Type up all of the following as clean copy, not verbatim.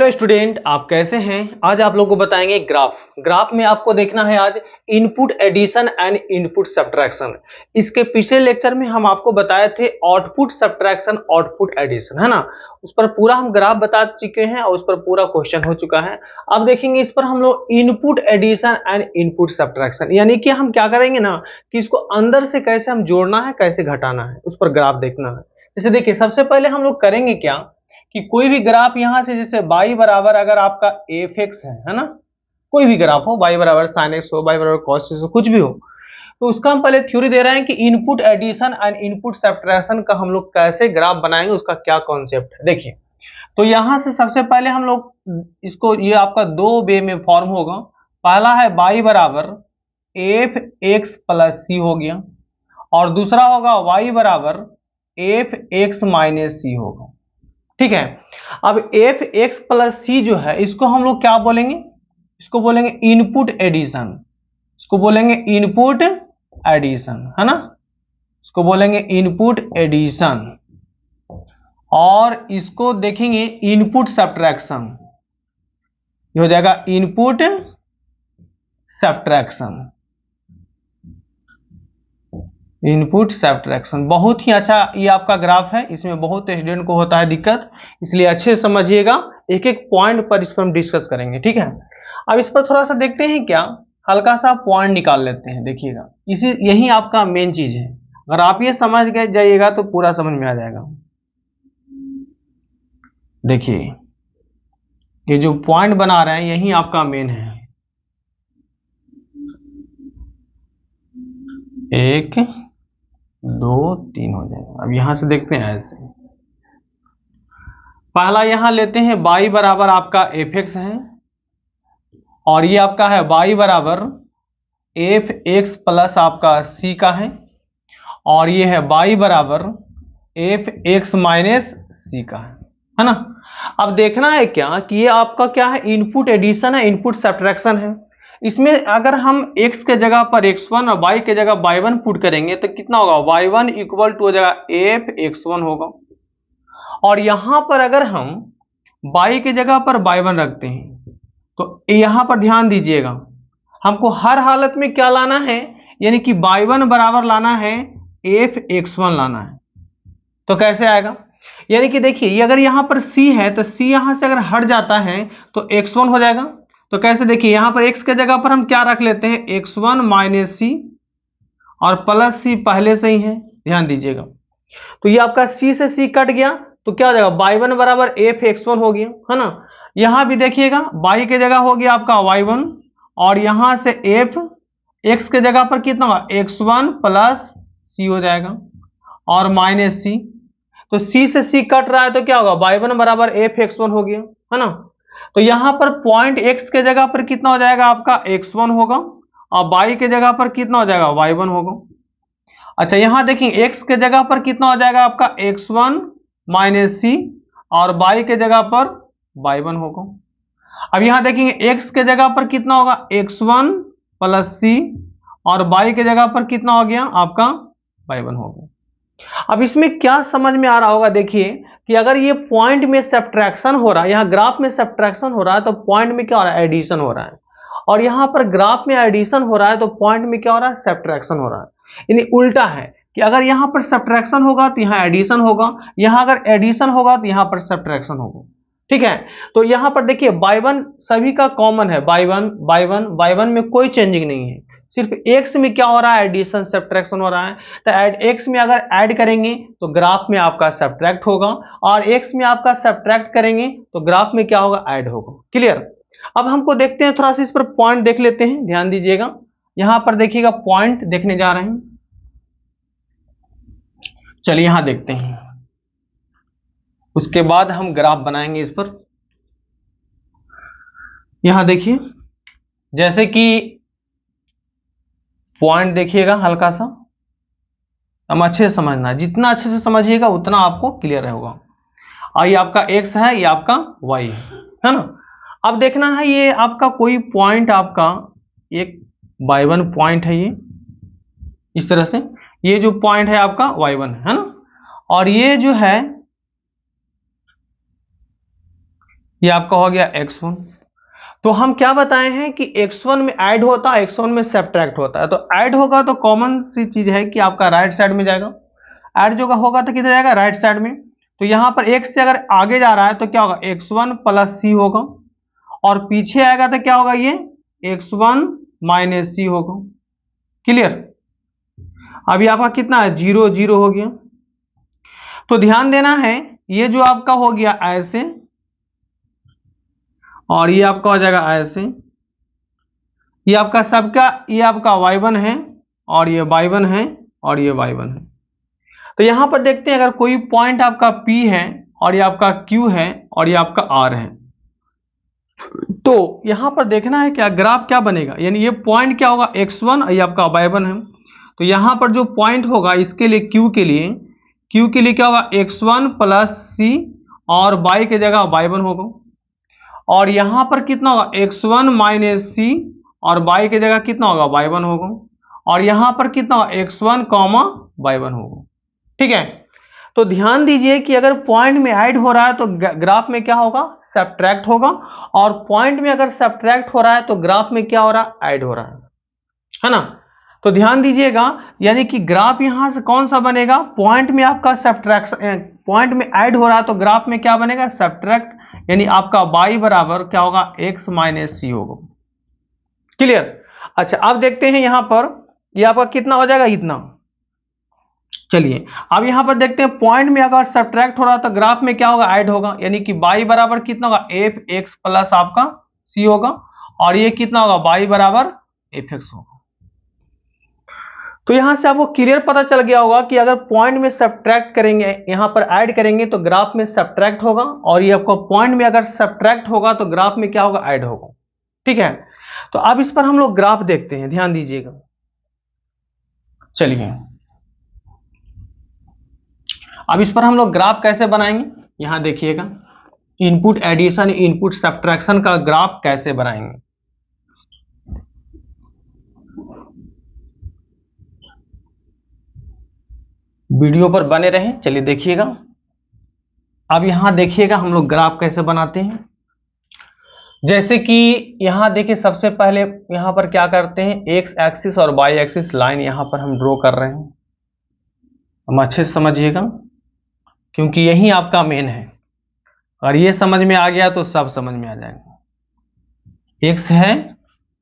Hello student, आप कैसे हैं। आज आप लोगों को बताएंगे ग्राफ में आपको देखना है आज input addition and input subtraction. इसके पिछले लेक्चर में हम आपको बताए थे आउटपुट सब्ट्रैक्शन आउटपुट एडिशन, है ना। उस पर पूरा हम ग्राफ बता चुके हैं और उस पर पूरा क्वेश्चन हो चुका है। अब देखेंगे इस पर हम लोग input addition and input subtraction, यानी कि हम क्या करेंगे ना कि इसको अंदर से कैसे हम जोड़ना है, कैसे घटाना है, उस पर ग्राफ देखना है। जैसे देखिए, सबसे पहले हम लोग करेंगे क्या कि कोई भी ग्राफ यहां से, जैसे y बराबर अगर आपका एफ एक्स है ना, कोई भी ग्राफ हो, y बराबर साइन एक्स हो, y बराबर कॉस एक्स हो, कुछ भी हो, तो उसका हम पहले थ्योरी दे रहे हैं कि input addition and input subtraction का हम लोग कैसे ग्राफ बनाएंगे, उसका क्या कॉन्सेप्ट है। देखिए, तो यहां से सबसे पहले हम लोग इसको, ये आपका दो वे में फॉर्म होगा। पहला है y बराबर एफ एक्स प्लस सी हो गया, और दूसरा होगा y बराबर एफ एक्स माइनस सी होगा। ठीक है। अब एफ एक्स प्लस सी जो है, इसको हम लोग क्या बोलेंगे, इसको बोलेंगे इनपुट एडिशन, इसको बोलेंगे इनपुट एडिशन, है ना, इसको बोलेंगे इनपुट एडिशन। और इसको देखेंगे इनपुट सब्ट्रैक्शन, ये हो जाएगा इनपुट सब्ट्रैक्शन। इनपुट सब्ट्रैक्शन बहुत ही अच्छा ये आपका ग्राफ है, इसमें बहुत स्टूडेंट को होता है दिक्कत, इसलिए अच्छे से समझिएगा। एक एक पॉइंट पर इस पर हम डिस्कस करेंगे, ठीक है। अब इस पर थोड़ा सा देखते हैं, क्या हल्का सा पॉइंट निकाल लेते हैं। देखिएगा, इसी यही आपका मेन चीज है। अगर आप ये समझ गए जाइएगा तो पूरा समझ में आ जाएगा। देखिए, ये जो पॉइंट बना रहे हैं यही आपका मेन है। एक दो तीन हो जाएगा। अब यहां से देखते हैं ऐसे, पहला यहां लेते हैं y बराबर आपका एफ एक्स है, और ये आपका है y बराबर एफ एक्स प्लस आपका c का है, और ये है y बराबर एफ एक्स माइनस सी का है ना। अब देखना है क्या कि ये आपका क्या है, इनपुट एडिशन है, इनपुट सब्ट्रैक्शन है। इसमें अगर हम x के जगह पर x1 और y के जगह y1 पुट करेंगे तो कितना होगा, y1 इक्वल टू हो जाएगा एफ x1 होगा। और यहां पर अगर हम y के जगह पर y1 रखते हैं तो यहां पर ध्यान दीजिएगा, हमको हर हालत में क्या लाना है, यानी कि y1 बराबर लाना है एफ x1 लाना है। तो कैसे आएगा, यानी कि देखिए, ये अगर यहां पर c है तो c यहां से अगर हट जाता है तो x1 हो जाएगा। तो कैसे, देखिए यहां पर x के जगह पर हम क्या रख लेते हैं, x1 माइनस सी, और प्लस सी पहले से ही है, ध्यान दीजिएगा। तो ये आपका c से c कट गया तो क्या हो जाएगा, y1 बराबर एफ x1 हो गया, है ना। यहां भी देखिएगा, y के जगह हो गया आपका y1, और यहां से f x के जगह पर कितना होगा, x1 प्लस c हो जाएगा, और माइनस सी। तो c से c कट रहा है तो क्या होगा, y1 बराबर एफ x1 हो गया, है ना। तो यहां पर पॉइंट x के जगह पर कितना हो जाएगा आपका x1 होगा, और y के जगह पर कितना हो जाएगा, y1 होगा। अच्छा, यहां देखिए x के जगह पर कितना हो जाएगा आपका x1 माइनस सी, और y के जगह पर y1 होगा। अब यहां देखेंगे x के जगह पर कितना होगा, x1 प्लस सी, और y के जगह पर कितना हो गया आपका y1 हो गया। अब इसमें क्या समझ में आ रहा होगा, देखिए कि अगर ये पॉइंट में सब्ट्रैक्शन हो रहा है, यहाँ ग्राफ में सब्ट्रैक्शन हो रहा है तो पॉइंट में क्या हो रहा है, एडिशन हो रहा है। और यहाँ पर ग्राफ में एडिशन हो रहा है तो पॉइंट में क्या हो रहा है, सब्ट्रैक्शन हो रहा है। यानी उल्टा है कि अगर यहाँ पर सब्ट्रैक्शन होगा तो यहाँ एडिशन होगा, यहाँ अगर एडिशन होगा तो यहाँ पर सब्ट्रैक्शन होगा। ठीक है। तो यहाँ पर देखिए y1 सभी का कॉमन है, y1 में कोई चेंजिंग नहीं है, सिर्फ x में क्या हो रहा है, एडिशन सब्ट्रैक्शन हो रहा है। तो x में अगर ऐड करेंगे तो ग्राफ में आपका सब्ट्रैक्ट होगा, और x में आपका सब्ट्रैक्ट करेंगे तो ग्राफ में क्या होगा, ऐड होगा। क्लियर। अब हमको देखते हैं, थोड़ा सा इस पर पॉइंट देख लेते हैं, ध्यान दीजिएगा। यहां पर देखिएगा पॉइंट देखने जा रहे हैं, चलिए यहां देखते हैं, उसके बाद हम ग्राफ बनाएंगे इस पर। यहां देखिए, जैसे कि पॉइंट देखिएगा हल्का सा, हम अच्छे से समझना, जितना अच्छे से समझिएगा उतना आपको क्लियर होगा। और ये आपका x है, ये आपका y है ना। अब देखना है, ये आपका कोई पॉइंट, आपका एक y1 पॉइंट है, ये इस तरह से, ये जो पॉइंट है आपका y1 है ना, और ये जो है ये आपका हो गया x1। तो हम क्या बताए हैं कि x1 में ऐड होता है, x1 में सब्ट्रैक्ट होता है। तो ऐड होगा तो कॉमन सी चीज है कि आपका राइट साइड में जाएगा, ऐड जो होगा तो किधर जाएगा, राइट साइड में। तो यहां पर x से अगर आगे जा रहा है तो क्या होगा, x1 प्लस c होगा, और पीछे आएगा तो क्या होगा, ये x1 माइनस c होगा। क्लियर। अभी आपका कितना है, 0 0 हो गया। तो ध्यान देना है, ये जो आपका हो गया ऐसे, और ये आपका हो जाएगा ऐसे, ये आपका सबका, ये आपका y1 है, और ये y1 है, और ये y1 है। तो यहां पर देखते हैं, अगर कोई पॉइंट आपका P है, और ये आपका Q है, और ये आपका R है, तो यहां पर देखना है क्या ग्राफ क्या बनेगा, यानी ये पॉइंट क्या होगा, x1, और ये आपका y1 है। तो यहां पर जो पॉइंट होगा इसके लिए, Q के लिए क्या होगा, x1 प्लस c, और y की जगह y1 होगा। और यहां पर कितना होगा, x1 माइनस सी, और y की जगह कितना होगा, y1 होगा। और यहां पर कितना होगा, x1 कॉमा y1 होगा। ठीक है। तो ध्यान दीजिए कि अगर पॉइंट में ऐड हो रहा है तो ग्राफ में क्या होगा, सब्ट्रैक्ट होगा, और पॉइंट में अगर सब्ट्रैक्ट हो रहा है तो ग्राफ में क्या हो रहा है, ऐड हो रहा है ना। तो ध्यान दीजिएगा, यानी कि ग्राफ यहां से कौन सा बनेगा, पॉइंट में आपका सब्ट्रैक्शन, पॉइंट में ऐड हो रहा है तो ग्राफ में क्या बनेगा, सब्ट्रैक्ट, यानी आपका y बराबर क्या होगा, x माइनस सी होगा। क्लियर। अच्छा, अब देखते हैं यहां पर ये आपका कितना हो जाएगा, इतना। चलिए अब यहां पर देखते हैं, पॉइंट में अगर सब्ट्रैक्ट हो रहा है तो ग्राफ में क्या होगा, ऐड होगा, यानी कि y बराबर कितना होगा, एफ एक्स प्लस आपका c होगा, और ये कितना होगा, y बराबर एफ एक्स होगा। तो यहां से आपको क्लियर पता चल गया होगा कि अगर पॉइंट में सब्ट्रैक्ट करेंगे, यहां पर ऐड करेंगे तो ग्राफ में सब्ट्रैक्ट होगा, और ये आपको पॉइंट में अगर सब्ट्रैक्ट होगा तो ग्राफ में क्या होगा, ऐड होगा। ठीक है। तो अब इस पर हम लोग ग्राफ देखते हैं, ध्यान दीजिएगा। चलिए अब इस पर हम लोग ग्राफ कैसे बनाएंगे, यहां देखिएगा, इनपुट एडिशन इनपुट सब्ट्रैक्शन का ग्राफ कैसे बनाएंगे। वीडियो पर बने रहें। चलिए देखिएगा, अब यहां देखिएगा हम लोग ग्राफ कैसे बनाते हैं। जैसे कि यहां देखिए, सबसे पहले यहां पर क्या करते हैं, एक्स एक्सिस और वाई एक्सिस लाइन यहां पर हम ड्रॉ कर रहे हैं। हम अच्छे से समझिएगा, क्योंकि यही आपका मेन है। और ये समझ में आ गया तो सब समझ में आ जाएगा। एक्स है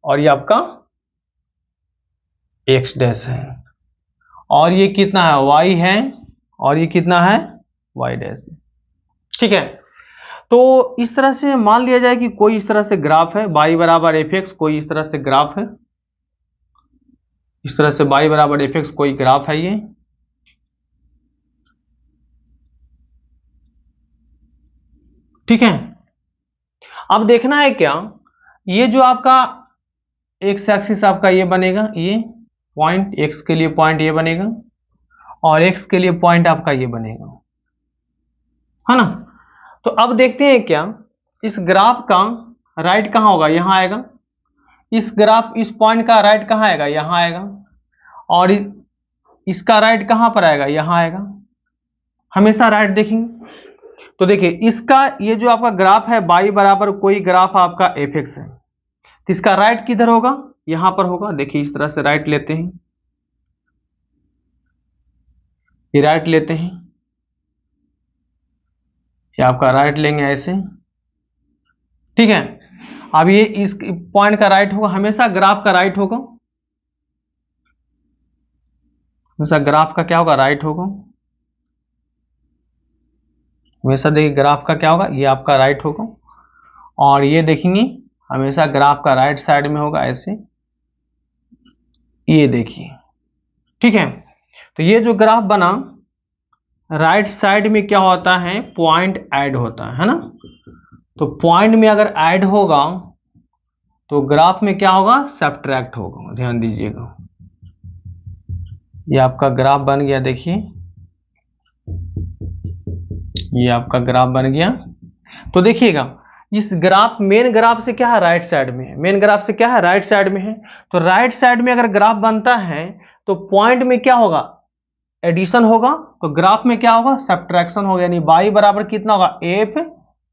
और ये आपका एक्स डैश है, और ये कितना है, वाई है, और ये कितना है, वाई डैश। ठीक है। तो इस तरह से मान लिया जाए कि कोई इस तरह से ग्राफ है, y बराबर एफ एक्स, कोई इस तरह से ग्राफ है, इस तरह से y बराबर एफ एक्स कोई ग्राफ है ये। ठीक है। अब देखना है क्या, ये जो आपका एक्स एक्सिस आपका ये बनेगा, ये पॉइंट x के लिए पॉइंट ये बनेगा, और x के लिए पॉइंट आपका ये बनेगा, है ना। तो अब देखते हैं क्या, इस ग्राफ का राइट कहां होगा, यहां आएगा। इस ग्राफ, इस पॉइंट का राइट कहां आएगा, यहां आएगा। और इसका राइट कहां पर आएगा, यहां आएगा। हमेशा राइट देखेंगे। तो देखिए, इसका ये जो आपका ग्राफ है, y बराबर कोई ग्राफ आपका एफ एक्स है, तो इसका राइट किधर होगा, यहां पर होगा। देखिए इस तरह से राइट लेते हैं, ये राइट लेते हैं, ये आपका राइट लेंगे ऐसे। ठीक है। अब ये इस पॉइंट का राइट होगा, हमेशा ग्राफ का राइट होगा, हमेशा ग्राफ का क्या होगा, राइट होगा। हमेशा देखिए ग्राफ का क्या होगा, ये आपका राइट होगा। और ये देखेंगे हमेशा ग्राफ का राइट साइड में होगा ऐसे, ये देखिए। ठीक है। तो ये जो ग्राफ बना, राइट साइड में क्या होता है, पॉइंट ऐड होता है ना। तो पॉइंट में अगर ऐड होगा तो ग्राफ में क्या होगा, सब्ट्रैक्ट होगा। ध्यान दीजिएगा, ये आपका ग्राफ बन गया। देखिए ये आपका ग्राफ बन गया। तो देखिएगा, इस ग्राफ, मेन ग्राफ से क्या है, राइट साइड में है, मेन ग्राफ से क्या है, राइट साइड में है। तो राइट साइड में अगर ग्राफ बनता है तो पॉइंट में क्या होगा, एडिशन होगा, तो ग्राफ में क्या होगा, सब्ट्रैक्शन होगा, यानी y बराबर कितना होगा, एफ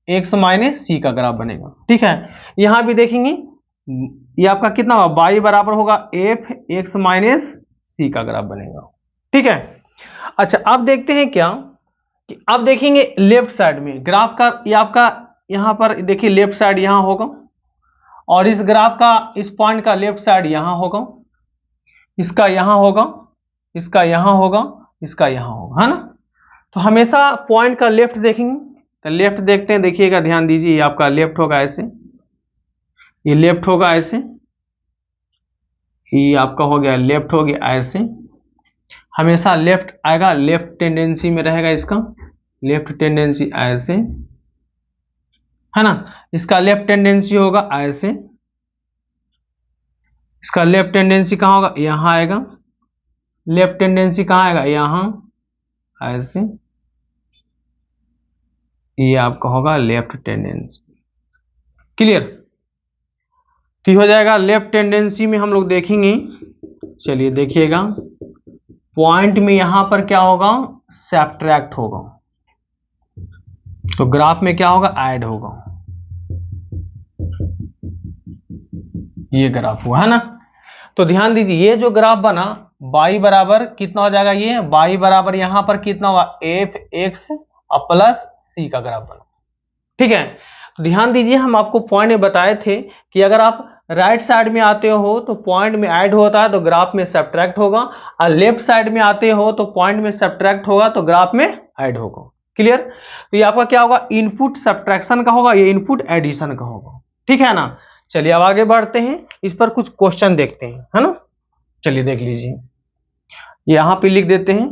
एक्स माइनस सी का ग्राफ बनेगा। ठीक है, यहां भी देखेंगे ये आपका कितना होगा, y बराबर होगा एफ एक्स माइनस सी का ग्राफ बनेगा। ठीक है, अच्छा अब देखते हैं क्या कि अब देखेंगे लेफ्ट साइड में ग्राफ का, ये आपका यहां पर देखिए लेफ्ट साइड यहां होगा और इस ग्राफ का इस पॉइंट का लेफ्ट साइड यहां होगा, इसका यहां होगा, इसका यहां होगा, इसका यहां होगा, है ना। तो हमेशा पॉइंट का लेफ्ट देखेंगे, तो लेफ्ट देखते हैं, देखिएगा ध्यान दीजिए, ये आपका लेफ्ट होगा ऐसे, ये लेफ्ट होगा ऐसे, ये आपका हो गया लेफ्ट हो गया ऐसे, हमेशा लेफ्ट आएगा, लेफ्ट टेंडेंसी में रहेगा इसका, लेफ्ट टेंडेंसी ऐसे, है ना। इसका लेफ्ट टेंडेंसी होगा ऐसे, इसका लेफ्ट टेंडेंसी कहाँ होगा, यहां आएगा, लेफ्ट टेंडेंसी कहाँ आएगा, यहां ऐसे, ये आपका होगा लेफ्ट टेंडेंसी। क्लियर, तो हो जाएगा लेफ्ट टेंडेंसी में हम लोग देखेंगे, चलिए देखिएगा पॉइंट में यहां पर क्या होगा, सब्ट्रैक्ट होगा, तो ग्राफ में क्या होगा, ऐड होगा, ये ग्राफ हुआ, है ना। तो ध्यान दीजिए ये जो ग्राफ बना y बराबर कितना हो जाएगा, ये y बराबर यहां पर कितना होगा, एफ एक्स प्लस सी का ग्राफ बना। ठीक है, तो ध्यान दीजिए हम आपको पॉइंट में बताए थे कि अगर आप राइट साइड में आते हो तो पॉइंट में ऐड होता है तो ग्राफ में सब्ट्रैक्ट होगा, और लेफ्ट साइड में आते हो तो पॉइंट में सब्ट्रैक्ट होगा तो ग्राफ में ऐड होगा। क्लियर, तो ये आपका क्या होगा, इनपुट सब्ट्रैक्शन का होगा, ये इनपुट एडिशन का होगा। ठीक है ना, चलिए अब आगे बढ़ते हैं, इस पर कुछ क्वेश्चन देखते हैं, है ना। चलिए देख लीजिए, यहां पे लिख देते हैं,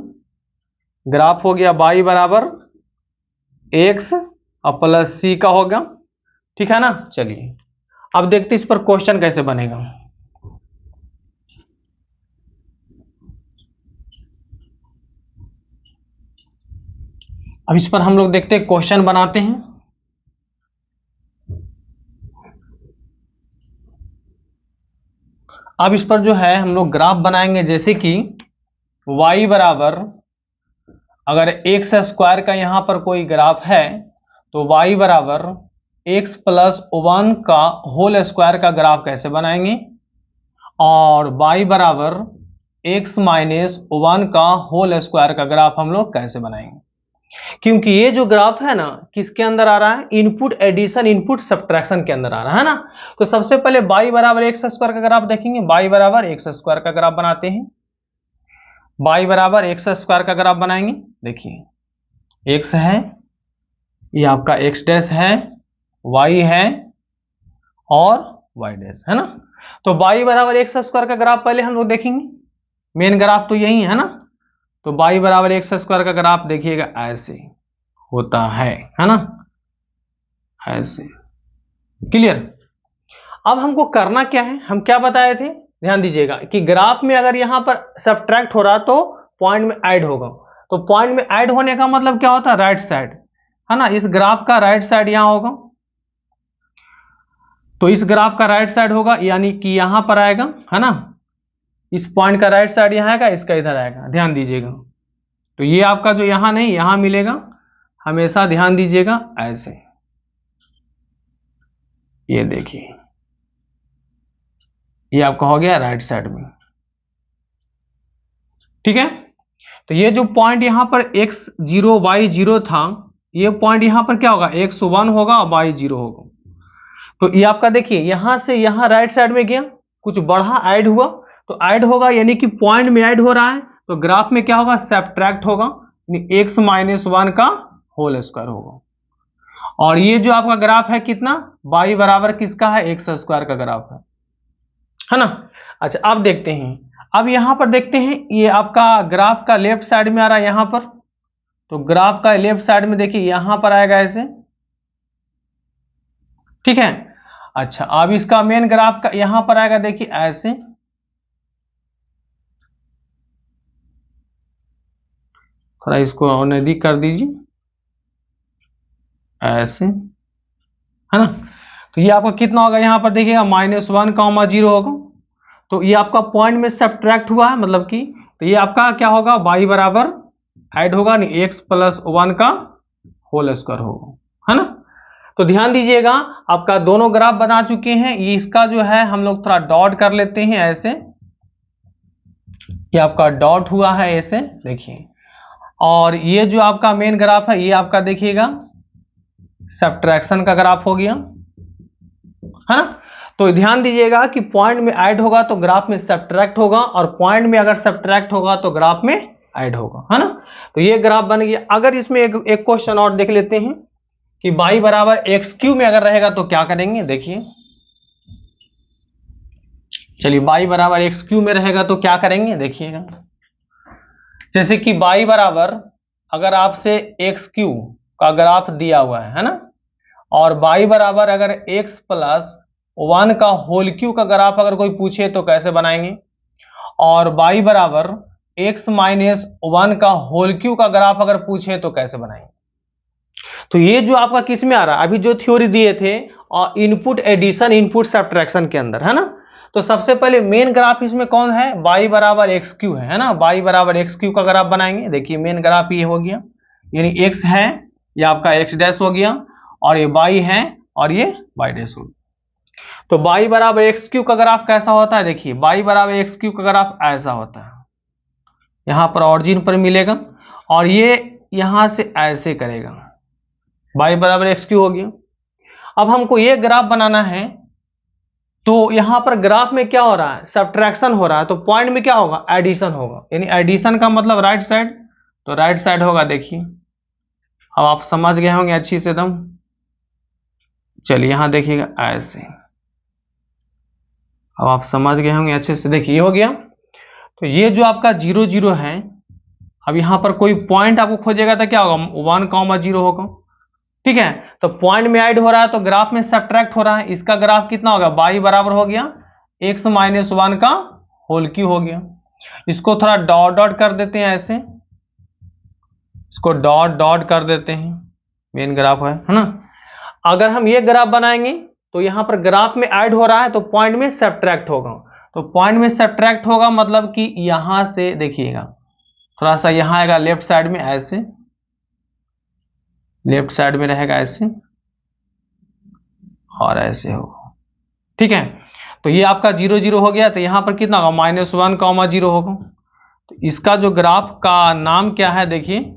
ग्राफ हो गया y बराबर एक्स प्लस सी का होगा। ठीक है ना, चलिए अब देखते हैं इस पर क्वेश्चन कैसे बनेगा। अब इस पर हम लोग देखते हैं, क्वेश्चन बनाते हैं। अब इस पर जो है हम लोग ग्राफ बनाएंगे, जैसे कि y बराबर अगर एक्स स्क्वायर का यहां पर कोई ग्राफ है तो y बराबर एक्स प्लस वन का होल स्क्वायर का ग्राफ कैसे बनाएंगे, और y बराबर एक्स माइनस वन का होल स्क्वायर का ग्राफ हम लोग कैसे बनाएंगे। क्योंकि ये जो ग्राफ है ना किसके अंदर आ रहा है, इनपुट एडिशन इनपुट सब्ट्रैक्शन के अंदर आ रहा है ना। तो सबसे पहले y बराबर एक्स स्क्वायर का ग्राफ देखेंगे, y बराबर एक्स स्क्वायर का ग्राफ बनाते हैं, y बराबर एक्स स्क्वायर का ग्राफ बनाएंगे। देखिए x है, ये आपका x डैश है, y है और y डैश है ना। तो y बराबर एक्स स्क्वायर का ग्राफ पहले हम लोग देखेंगे, मेन ग्राफ तो यही है ना। तो y बराबर एक्स स्क्वायर का ग्राफ देखिएगा ऐसे होता है ना, ऐसे। क्लियर, अब हमको करना क्या है, हम क्या बताए थे, ध्यान दीजिएगा कि ग्राफ में अगर यहां पर सब्ट्रैक्ट हो रहा तो पॉइंट में ऐड होगा, तो पॉइंट में ऐड होने का मतलब क्या होता है, राइट साइड, है ना। इस ग्राफ का राइट साइड यहां होगा, तो इस ग्राफ का राइट साइड होगा, यानी कि यहां पर आएगा, है ना। इस पॉइंट का राइट साइड यहां आएगा, इसका इधर आएगा, ध्यान दीजिएगा। तो ये आपका जो यहां नहीं यहां मिलेगा, हमेशा ध्यान दीजिएगा ऐसे, ये देखिए ये आपका हो गया राइट साइड में। ठीक है, तो ये जो पॉइंट यहां पर x0 y0 था, ये पॉइंट यहां पर क्या होगा, x1 होगा और y0 होगा। तो ये आपका देखिए यहां से यहां राइट साइड में गया, कुछ बढ़ा ऐड हुआ, तो ऐड होगा यानी कि पॉइंट में ऐड हो रहा है, तो ग्राफ में क्या होगा, सब्ट्रैक्ट होगा, यानी x माइनस वन का होल स्क्वायर होगा। और ये जो आपका ग्राफ है कितना, y बराबर किसका है, एक्स स्क्वायर का ग्राफ है ना। अच्छा अब देखते हैं, अब यहां पर देखते हैं, ये आपका ग्राफ का लेफ्ट साइड में आ रहा है यहां पर, तो ग्राफ का लेफ्ट साइड में देखिए यहां पर आएगा ऐसे। ठीक है, अच्छा अब इसका मेन ग्राफ का यहां पर आएगा, देखिए ऐसे, थोड़ा इसको नजदीक कर दीजिए, ऐसे, है ना। तो ये आपका कितना होगा, यहां पर देखिएगा -1, 0 होगा, तो ये आपका पॉइंट में सब्ट्रैक्ट हुआ है, मतलब कि तो ये आपका क्या होगा, y बराबर ऐड होगा नहीं, x प्लस वन का होल स्क्वायर होगा, है ना। तो ध्यान दीजिएगा, आपका दोनों ग्राफ बना चुके हैं। ये इसका जो है हम लोग थोड़ा डॉट कर लेते हैं ऐसे, ये आपका डॉट हुआ है ऐसे, देखिए। और ये जो आपका मेन ग्राफ है, ये आपका देखिएगा सब्ट्रैक्शन का ग्राफ हो गया, है ना। तो ध्यान दीजिएगा कि पॉइंट में ऐड होगा तो ग्राफ में सब्ट्रैक्ट होगा, और पॉइंट में अगर सब्ट्रैक्ट होगा तो ग्राफ में ऐड होगा, है ना। तो ये ग्राफ बन गया। अगर इसमें एक क्वेश्चन और देख लेते हैं कि y बराबर एक्स क्यू में अगर रहेगा तो क्या करेंगे, देखिए। चलिए, y बराबर एक्स क्यू में रहेगा तो क्या करेंगे, देखिएगा। जैसे कि y बराबर अगर आपसे एक्स क्यू का ग्राफ दिया हुआ है ना, और y बराबर अगर x प्लस 1 का होल क्यू का ग्राफ अगर कोई पूछे तो कैसे बनाएंगे, और y बराबर x माइनस 1 का होल क्यू का ग्राफ अगर पूछे तो कैसे बनाएंगे। तो ये जो आपका किस में आ रहा है, अभी जो थ्योरी दिए थे इनपुट एडिशन इनपुट सब्ट्रैक्शन के अंदर, है ना। तो सबसे पहले मेन ग्राफ इसमें कौन है, y बराबर एक्स क्यू है ना। y बराबर एक्स क्यू का ग्राफ बनाएंगे। देखिए मेन ग्राफ ये हो गया, यानी x है, ये आपका x डैश हो गया, और ये y है और ये y डैश हो गया। तो y बराबर एक्स क्यू का ग्राफ कैसा होता है, देखिए y बराबर एक्स क्यू का ग्राफ ऐसा होता है, यहां पर ऑरिजिन पर मिलेगा और ये यहां से ऐसे करेगा, y बराबर एक्स क्यू हो गया। अब हमको ये ग्राफ बनाना है, तो यहां पर ग्राफ में क्या हो रहा है, सब्ट्रैक्शन हो रहा है, तो पॉइंट में क्या होगा, एडिशन होगा, यानी एडिशन का मतलब राइट साइड, तो राइट साइड होगा। देखिए अब आप समझ गए होंगे अच्छी से एकदम। चलिए यहां देखिएगा ऐसे, अब आप समझ गए होंगे अच्छे से। देखिए ये हो गया। तो ये जो आपका 0 0 है, अब यहां पर कोई पॉइंट आपको खोजेगा तो क्या होगा, 1, 0 होगा, ठीक है। तो पॉइंट में ऐड हो रहा है तो ग्राफ में सब्ट्रैक्ट हो रहा है। इसका ग्राफ कितना होगा, y बराबर हो गया x माइनस 1 का होल क्यू हो गया। इसको थोड़ा डॉट डॉट कर देते हैं ऐसे, इसको डॉट डॉट कर देते हैं, मेन ग्राफ है ना। अगर हम ये ग्राफ बनाएंगे तो यहां पर ग्राफ में ऐड हो रहा है तो पॉइंट में सब्ट्रैक्ट होगा, तो पॉइंट में सब्ट्रैक्ट होगा मतलब कि यहां से देखिएगा थोड़ा सा यहां आएगा लेफ्ट साइड में ऐसे, लेफ्ट साइड में रहेगा ऐसे और ऐसे होगा, ठीक है। तो ये आपका 0 0 हो गया, तो यहां पर कितना होगा, -1, 0 होगा। तो इसका जो ग्राफ का नाम क्या है, देखिए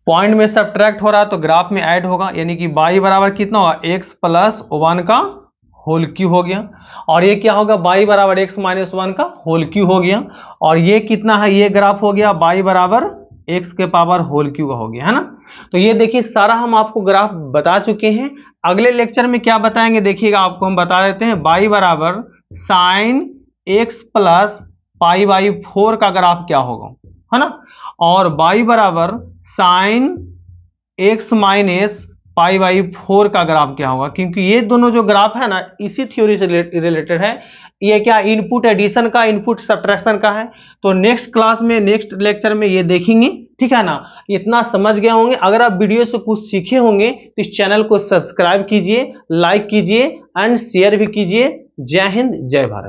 पॉइंट में सब्ट्रैक्ट हो रहा है तो ग्राफ में ऐड होगा, यानी कि y बराबर कितना होगा, x प्लस 1 का होल क्यू हो गया, और ये क्या होगा, y बराबर x माइनस 1 का होल क्यू हो गया, और ये कितना है, ये ग्राफ हो गया y बराबर x के पावर होल क्यू का हो गया, है ना। तो ये देखिए सारा हम आपको ग्राफ बता चुके हैं। अगले लेक्चर में क्या बताएंगे, देखिएगा आपको हम बता देते हैं, y बराबर sine x plus pi by 4 का ग्राफ क्या होगा, है ना, और y बराबर sine x minus pi by 4 का ग्राफ क्या होगा, क्योंकि ये दोनों जो ग्राफ है ना इसी थ्योरी से रिलेटेड है। ये क्या इनपुट एडिशन का इनपुट सब्ट्रैक्शन का है। तो नेक्स्ट क्लास में नेक्स्ट लेक्चर में ये देखेंगे, ठीक है ना। इतना समझ गए होंगे। अगर आप वीडियो से कुछ सीखे होंगे तो इस चैनल को सब्सक्राइब कीजिए, लाइक कीजिए एंड शेयर भी कीजिए। जय हिंद, जय भारत।